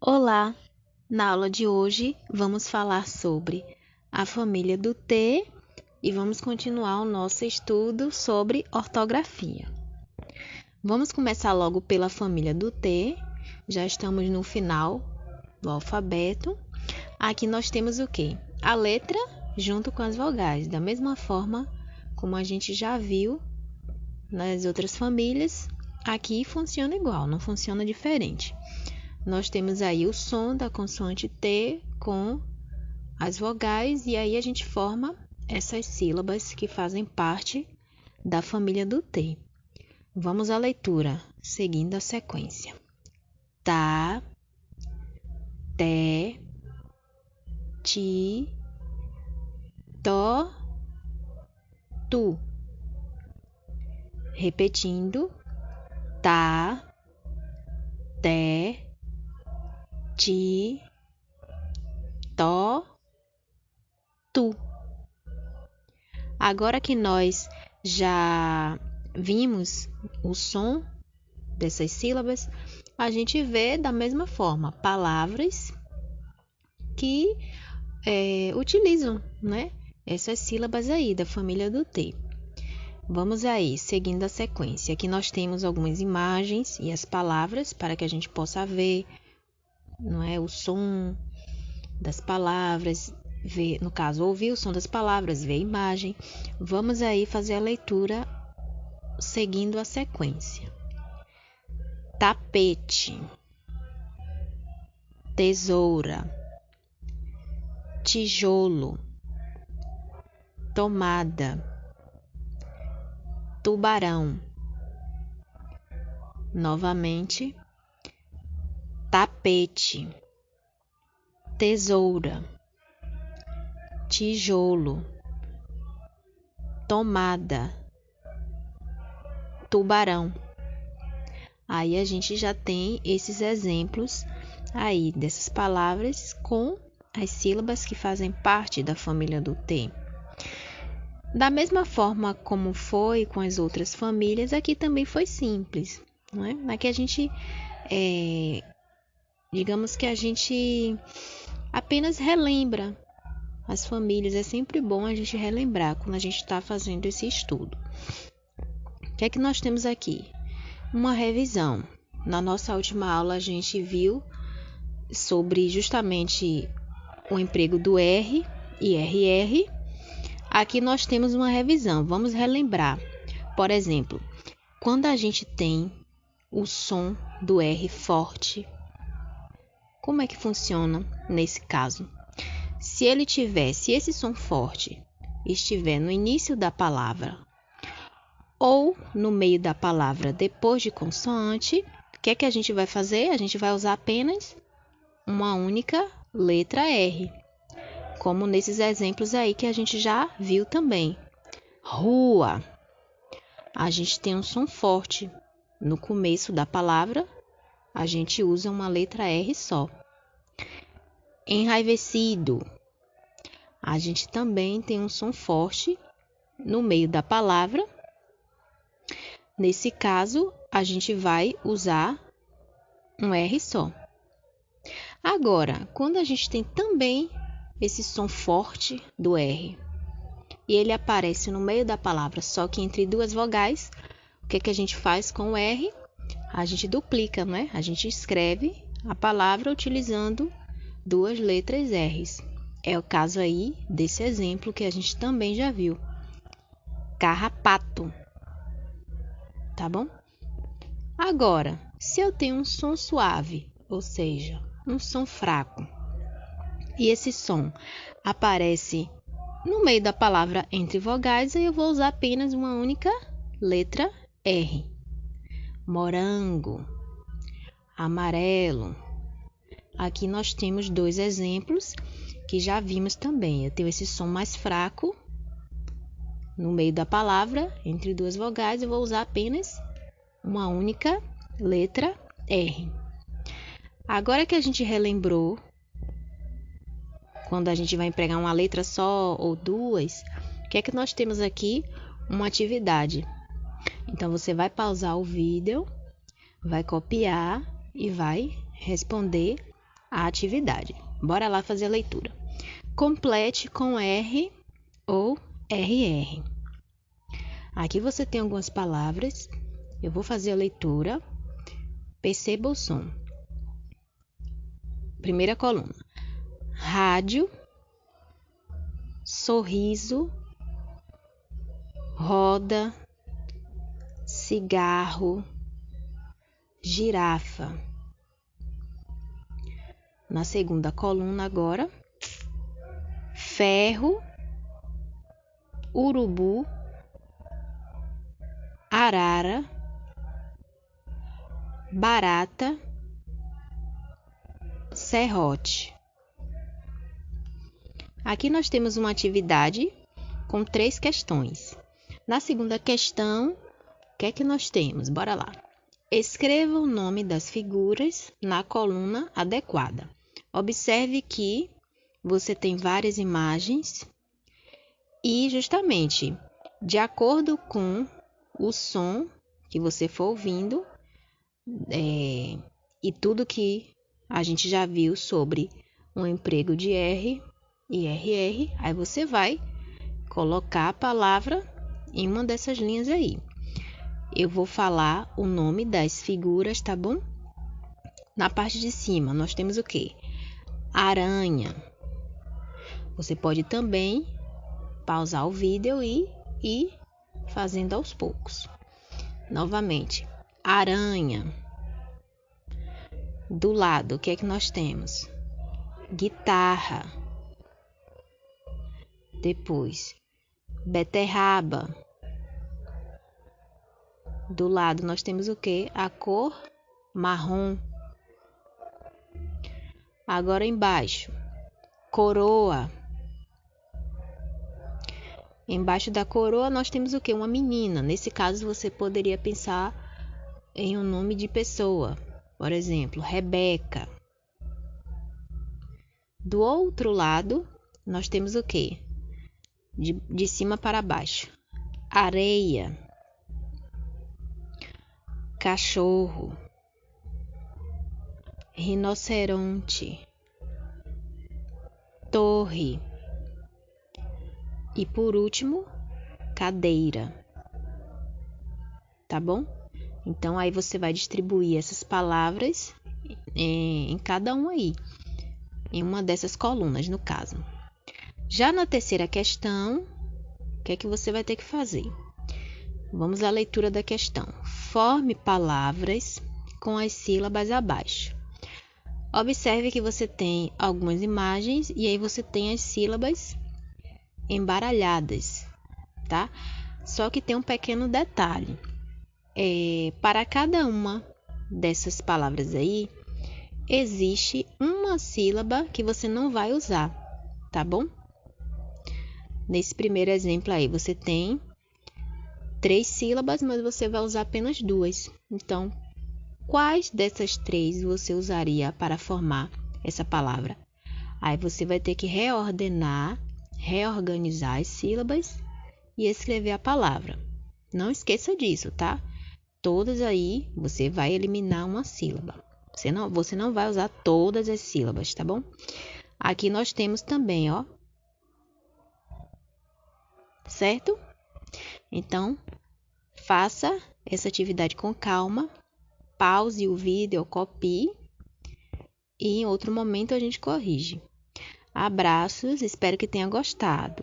Olá! Na aula de hoje vamos falar sobre a família do T e vamos continuar o nosso estudo sobre ortografia. Vamos começar logo pela família do T, já estamos no final do alfabeto. Aqui nós temos o quê? A letra junto com as vogais, da mesma forma como a gente já viu nas outras famílias, aqui funciona igual, não funciona diferente. Nós temos aí o som da consoante T com as vogais e aí a gente forma essas sílabas que fazem parte da família do T. Vamos à leitura, seguindo a sequência. Tá, té, ti, tó, tu. Repetindo. Tá, té, ti, tó, tu. Agora que nós já vimos o som dessas sílabas, a gente vê da mesma forma palavras que utilizam, né, essas sílabas aí da família do T. Vamos aí, seguindo a sequência. Aqui nós temos algumas imagens e as palavras para que a gente possa ver, não é, o som das palavras, ver, no caso, ouvir o som das palavras, ver a imagem. Vamos aí fazer a leitura seguindo a sequência. Tapete, tesoura, tijolo, tomada, tubarão. Novamente, tapete, tesoura, tijolo, tomada, tubarão. Aí a gente já tem esses exemplos aí dessas palavras com as sílabas que fazem parte da família do T. Da mesma forma como foi com as outras famílias, aqui também foi simples, não é? Aqui a gente, digamos que a gente apenas relembra as famílias. É sempre bom a gente relembrar quando a gente está fazendo esse estudo. O que é que nós temos aqui? Uma revisão. Na nossa última aula a gente viu sobre justamente o emprego do R e RR. Aqui nós temos uma revisão. Vamos relembrar. Por exemplo, quando a gente tem o som do R forte, como é que funciona nesse caso? Se esse som forte estiver no início da palavra ou no meio da palavra depois de consoante, o que é que a gente vai fazer? A gente vai usar apenas uma única letra R, como nesses exemplos aí que a gente já viu também. Rua, a gente tem um som forte. No começo da palavra, a gente usa uma letra R só. Enraivecido, a gente também tem um som forte no meio da palavra. Nesse caso, a gente vai usar um R só. Agora, quando a gente tem também esse som forte do R e ele aparece no meio da palavra, só que entre duas vogais, o que é que a gente faz com o R? A gente duplica, né? A gente escreve a palavra utilizando duas letras R's. É o caso aí desse exemplo que a gente também já viu. Carrapato. Tá bom? Agora, se eu tenho um som suave, ou seja, um som fraco, e esse som aparece no meio da palavra entre vogais, aí eu vou usar apenas uma única letra R. Morango, amarelo. Aqui nós temos dois exemplos que já vimos também. Eu tenho esse som mais fraco no meio da palavra, entre duas vogais, eu vou usar apenas uma única letra R. Agora que a gente relembrou, quando a gente vai empregar uma letra só ou duas, o que é que nós temos aqui? Uma atividade. Então, você vai pausar o vídeo, vai copiar e vai responder a atividade. Bora lá fazer a leitura. Complete com R ou RR. Aqui você tem algumas palavras. Eu vou fazer a leitura. Perceba o som. Primeira coluna. Rádio, sorriso, roda, cigarro, girafa. Na segunda coluna agora, ferro, urubu, arara, barata, serrote. Aqui nós temos uma atividade com 3 questões. Na segunda questão, o que é que nós temos? Bora lá. Escreva o nome das figuras na coluna adequada. Observe que você tem várias imagens e justamente de acordo com o som que você for ouvindo e tudo que a gente já viu sobre um emprego de R e RR, aí você vai colocar a palavra em uma dessas linhas aí. Eu vou falar o nome das figuras, tá bom? Na parte de cima, nós temos o quê? Aranha. Você pode também pausar o vídeo e ir fazendo aos poucos. Novamente, aranha. Do lado, o que é que nós temos? Guitarra. Depois, beterraba. Do lado, nós temos o quê? A cor marrom. Agora embaixo, coroa. Embaixo da coroa nós temos o quê? Uma menina. Nesse caso você poderia pensar em um nome de pessoa. Por exemplo, Rebeca. Do outro lado nós temos o quê? De cima para baixo. Areia. Cachorro. Rinoceronte, torre e por último, cadeira. Tá bom? Então aí você vai distribuir essas palavras em cada um aí, em uma dessas colunas, no caso. Já na terceira questão, o que é que você vai ter que fazer? Vamos à leitura da questão. Forme palavras com as sílabas abaixo. Observe que você tem algumas imagens e aí você tem as sílabas embaralhadas, tá? Só que tem um pequeno detalhe. Para cada uma dessas palavras aí, existe uma sílaba que você não vai usar, tá bom? Nesse primeiro exemplo aí, você tem 3 sílabas, mas você vai usar apenas 2. Então, quais dessas 3 você usaria para formar essa palavra? Aí você vai ter que reorganizar as sílabas e escrever a palavra. Não esqueça disso, tá? Todas aí você vai eliminar uma sílaba. Você não vai usar todas as sílabas, tá bom? Aqui nós temos também, ó. Certo? Então, faça essa atividade com calma. Pause o vídeo, copie e em outro momento a gente corrige. Abraços, espero que tenha gostado.